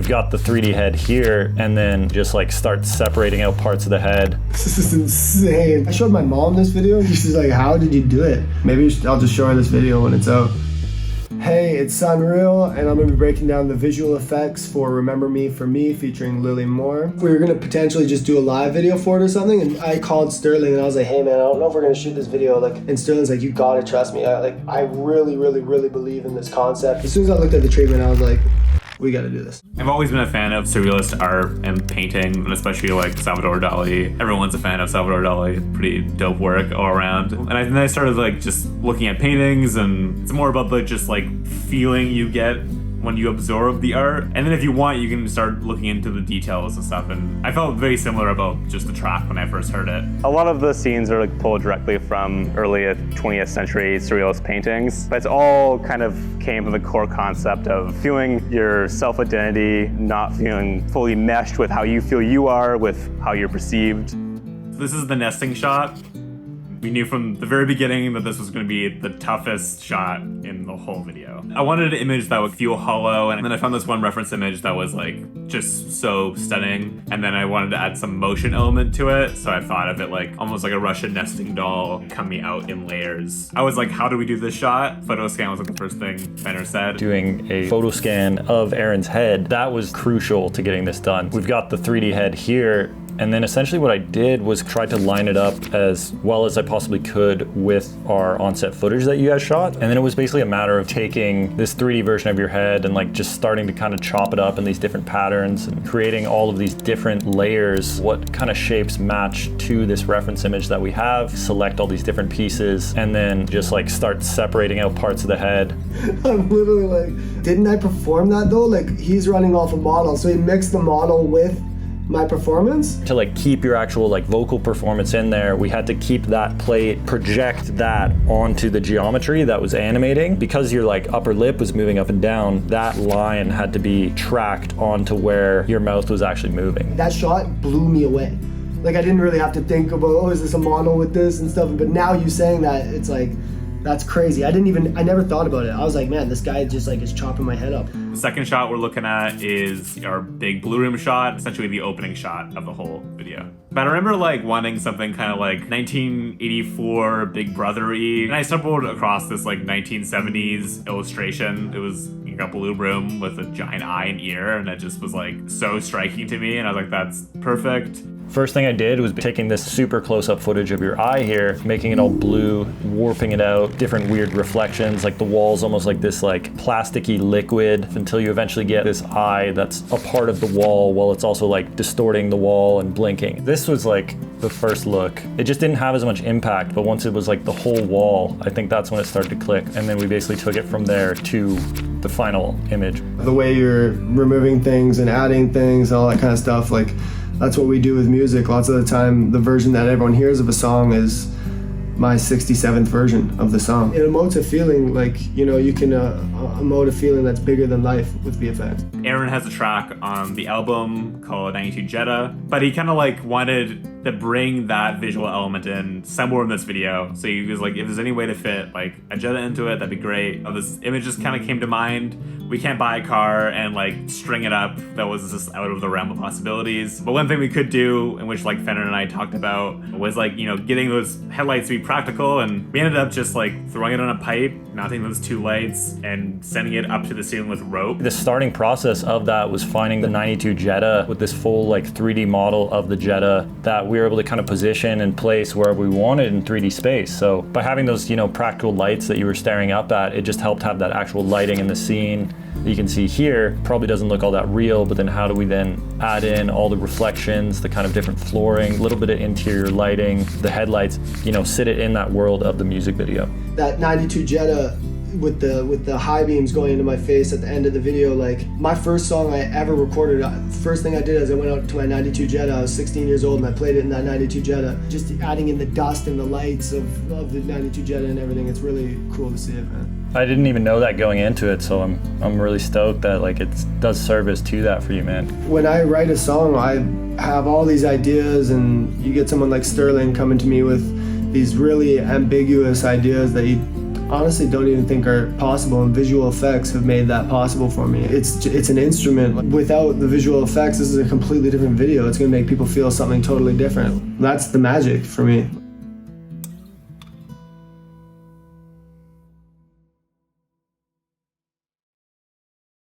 we've got the 3D head here, and then just like start separating out parts of the head. This is insane. I showed my mom this video. She's like, how did you do it? Maybe I'll just show her this video when it's out. Hey, it's SonReal, and I'm going to be breaking down the visual effects for Remember Me for Me featuring Lily Moore. We were going to potentially just do a live video for it or something, and I called Sterling and I was like, hey man, I don't know if we're going to shoot this video. And Sterling's like, you gotta trust me. I really, really, really believe in this concept. As soon as I looked at the treatment, I was like, we gotta do this. I've always been a fan of surrealist art and painting, and especially like Salvador Dali. Everyone's a fan of Salvador Dali. Pretty dope work all around. And then I started like just looking at paintings, and it's more about the just like feeling you get when you absorb the art. And then if you want, you can start looking into the details and stuff. And I felt very similar about just the track when I first heard it. A lot of the scenes are like pulled directly from early 20th century surrealist paintings. But it's all kind of came from the core concept of feeling your self-identity, not feeling fully meshed with how you feel you are, with how you're perceived. This is the nesting shot. We knew from the very beginning that this was going to be the toughest shot in the whole video. I wanted an image that would feel hollow, and then I found this one reference image that was like just so stunning, and then I wanted to add some motion element to it, so I thought of it like almost like a Russian nesting doll coming out in layers. I was like, how do we do this shot? Photo scan was like the first thing Fenner said. Doing a photo scan of Aaron's head, that was crucial to getting this done. We've got the 3D head here, and then essentially what I did was try to line it up as well as I possibly could with our on-set footage that you guys shot. And then it was basically a matter of taking this 3D version of your head and like just starting to kind of chop it up in these different patterns and creating all of these different layers, what kind of shapes match to this reference image that we have, select all these different pieces, and then just like start separating out parts of the head. I'm literally like, didn't I perform that though? Like, he's running off a model, so he mixed the model with my performance. To like keep your actual like vocal performance in there, we had to keep that plate, project that onto the geometry that was animating. Because your like upper lip was moving up and down, that line had to be tracked onto where your mouth was actually moving. That shot blew me away. Like, I didn't really have to think about, oh, is this a model with this and stuff, but now you saying that, it's like, that's crazy. I never thought about it. I was like, man, this guy just like is chopping my head up. The second shot we're looking at is our big blue room shot, essentially the opening shot of the whole video. But I remember like wanting something kind of like 1984 Big Brother-y, and I stumbled across this like 1970s illustration. It was a blue room with a giant eye and ear, and it just was like so striking to me, and I was like, that's perfect. First thing I did was taking this super close-up footage of your eye here, making it all blue, warping it out, different weird reflections, like the wall's almost like this like plasticky liquid, until you eventually get this eye that's a part of the wall while it's also like distorting the wall and blinking. This was like the first look. It just didn't have as much impact, but once it was like the whole wall, I think that's when it started to click, and then we basically took it from there to the final image. The way you're removing things and adding things, all that kind of stuff, like, that's what we do with music. Lots of the time, the version that everyone hears of a song is my 67th version of the song. It emotes a feeling, like, you know, you can emote a feeling that's bigger than life with VFX. Aaron has a track on the album called 92 Jetta, but he kind of like wanted to bring that visual element in somewhere in this video. So he was like, if there's any way to fit like a Jetta into it, that'd be great. This image just kind of came to mind. We can't buy a car and like string it up. That was just out of the realm of possibilities. But one thing we could do, in which like Fenner and I talked about, was like, you know, getting those headlights to be practical, and we ended up just like throwing it on a pipe, mounting those two lights, and sending it up to the ceiling with rope. The starting process of that was finding the 92 Jetta with this full like 3D model of the Jetta that we were able to kind of position and place wherever we wanted in 3D space. So by having those, you know, practical lights that you were staring up at, it just helped have that actual lighting in the scene. You can see here, probably doesn't look all that real, but then how do we then add in all the reflections, the kind of different flooring, a little bit of interior lighting, the headlights, you know, sit it in that world of the music video. That 92 Jetta with the high beams going into my face at the end of the video, like, my first song I ever recorded, first thing I did is I went out to my 92 Jetta. I was 16 years old and I played it in that 92 Jetta. Just adding in the dust and the lights of the 92 Jetta and everything, it's really cool to see it, man. I didn't even know that going into it, so I'm really stoked that like it does service to that for you, man. When I write a song, I have all these ideas, and you get someone like Sterling coming to me with these really ambiguous ideas that he honestly don't even think are possible, and visual effects have made that possible for me. It's an instrument. Without the visual effects, this is a completely different video. It's gonna make people feel something totally different. That's the magic for me.